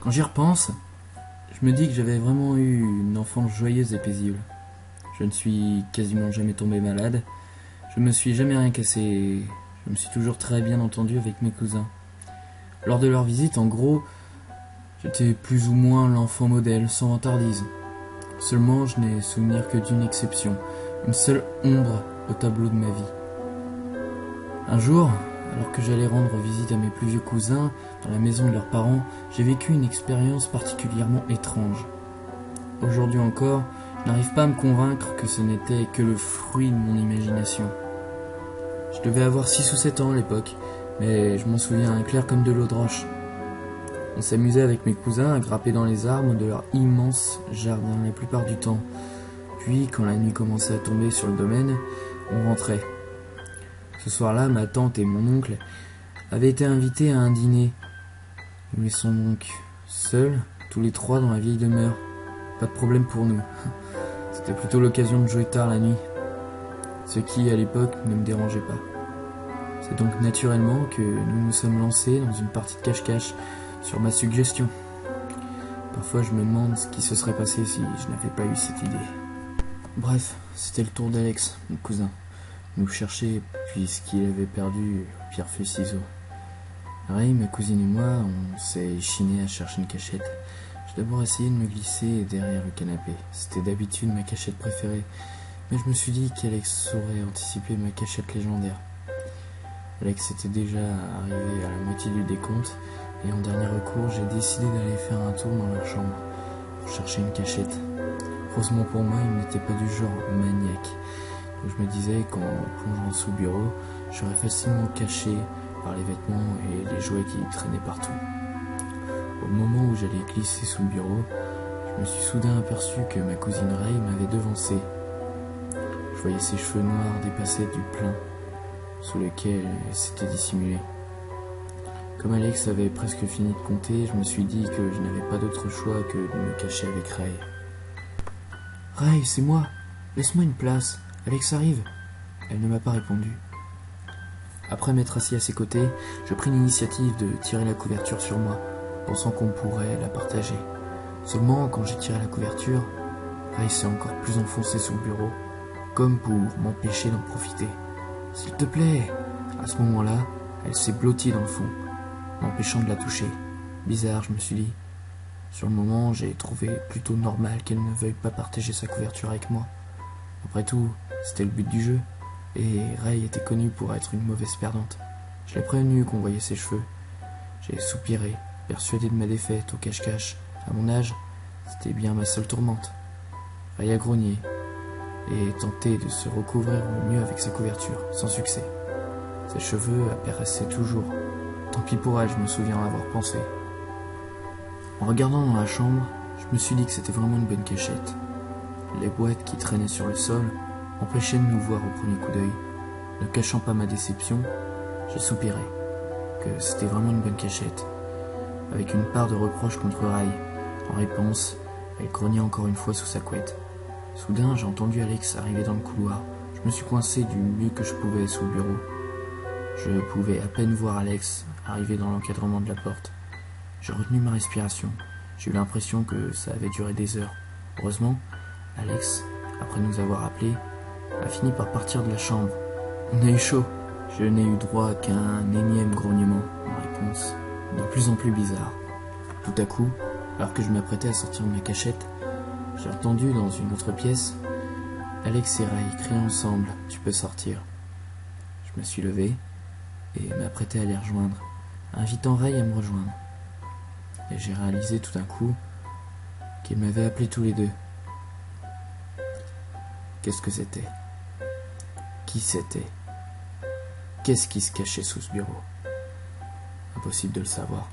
Quand j'y repense, je me dis que j'avais vraiment eu une enfance joyeuse et paisible. Je ne suis quasiment jamais tombé malade, je me suis jamais rien cassé, je me suis toujours très bien entendu avec mes cousins. Lors de leur visite, en gros, j'étais plus ou moins l'enfant modèle, sans vantardise. Seulement, je n'ai souvenir que d'une exception, une seule ombre au tableau de ma vie. Un jour, alors que j'allais rendre visite à mes plus vieux cousins dans la maison de leurs parents, j'ai vécu une expérience particulièrement étrange. Aujourd'hui encore, je n'arrive pas à me convaincre que ce n'était que le fruit de mon imagination. Je devais avoir 6 ou 7 ans à l'époque, mais je m'en souviens clair comme de l'eau de roche. On s'amusait avec mes cousins à grimper dans les arbres de leur immense jardin la plupart du temps. Puis, quand la nuit commençait à tomber sur le domaine, on rentrait. Ce soir-là, ma tante et mon oncle avaient été invités à un dîner. Nous laissons donc seuls, tous les trois dans la vieille demeure. Pas de problème pour nous. C'était plutôt l'occasion de jouer tard la nuit, ce qui, à l'époque, ne me dérangeait pas. C'est donc naturellement que nous nous sommes lancés dans une partie de cache-cache sur ma suggestion. Parfois, je me demande ce qui se serait passé si je n'avais pas eu cette idée. Bref, c'était le tour d'Alex, mon cousin. Nous chercher puisqu'il avait perdu pierre feuille ciseaux. Ray, ma cousine et moi, on s'est chiné à chercher une cachette. J'ai d'abord essayé de me glisser derrière le canapé. C'était d'habitude ma cachette préférée, mais je me suis dit qu'Alex saurait anticiper ma cachette légendaire. Alex était déjà arrivé à la moitié du décompte, et en dernier recours, j'ai décidé d'aller faire un tour dans leur chambre pour chercher une cachette. Heureusement pour moi, il n'était pas du genre maniaque. Donc je me disais qu'en plongeant sous le bureau, je serais facilement caché par les vêtements et les jouets qui traînaient partout. Au moment où j'allais glisser sous le bureau, je me suis soudain aperçu que ma cousine Ray m'avait devancé. Je voyais ses cheveux noirs dépasser du plin sous lequel elle s'était dissimulée. Comme Alex avait presque fini de compter, je me suis dit que je n'avais pas d'autre choix que de me cacher avec Ray. « Ray, c'est moi. Laisse-moi une place. Alex arrive. » Elle ne m'a pas répondu. Après m'être assis à ses côtés, je pris l'initiative de tirer la couverture sur moi, pensant qu'on pourrait la partager. Seulement, quand j'ai tiré la couverture, Ray s'est encore plus enfoncé sous le bureau, comme pour m'empêcher d'en profiter. « S'il te plaît !» À ce moment-là, elle s'est blottie dans le fond, m'empêchant de la toucher. Bizarre, je me suis dit. Sur le moment, j'ai trouvé plutôt normal qu'elle ne veuille pas partager sa couverture avec moi. Après tout, c'était le but du jeu, et Ray était connue pour être une mauvaise perdante. Je l'ai prévenue qu'on voyait ses cheveux. J'ai soupiré, persuadé de ma défaite au cache-cache. À mon âge, c'était bien ma seule tourmente. Ray a grogné et tenté de se recouvrir au mieux avec sa couverture, sans succès. Ses cheveux apparaissaient toujours. Tant pis pour elle, je me souviens en avoir pensé. En regardant dans la chambre, je me suis dit que c'était vraiment une bonne cachette. Les boîtes qui traînaient sur le sol empêchaient de nous voir au premier coup d'œil. Ne cachant pas ma déception, j'ai soupiré, que c'était vraiment une bonne cachette, avec une part de reproche contre Ray. En réponse, elle grognait encore une fois sous sa couette. Soudain, j'ai entendu Alex arriver dans le couloir. Je me suis coincé du mieux que je pouvais sous le bureau. Je pouvais à peine voir Alex arriver dans l'encadrement de la porte. J'ai retenu ma respiration. J'ai eu l'impression que ça avait duré des heures. Heureusement, Alex, après nous avoir appelés, a fini par partir de la chambre. On a eu chaud. Je n'ai eu droit qu'à un énième grognement en réponse, de plus en plus bizarre. Tout à coup, alors que je m'apprêtais à sortir de ma cachette, j'ai entendu dans une autre pièce Alex et Ray crier ensemble « Tu peux sortir ». Je me suis levé et m'apprêtais à les rejoindre, invitant Ray à me rejoindre. Et j'ai réalisé tout d'un coup qu'ils m'avaient appelés tous les deux. Qu'est-ce que c'était? Qui c'était? Qu'est-ce qui se cachait sous ce bureau? Impossible de le savoir.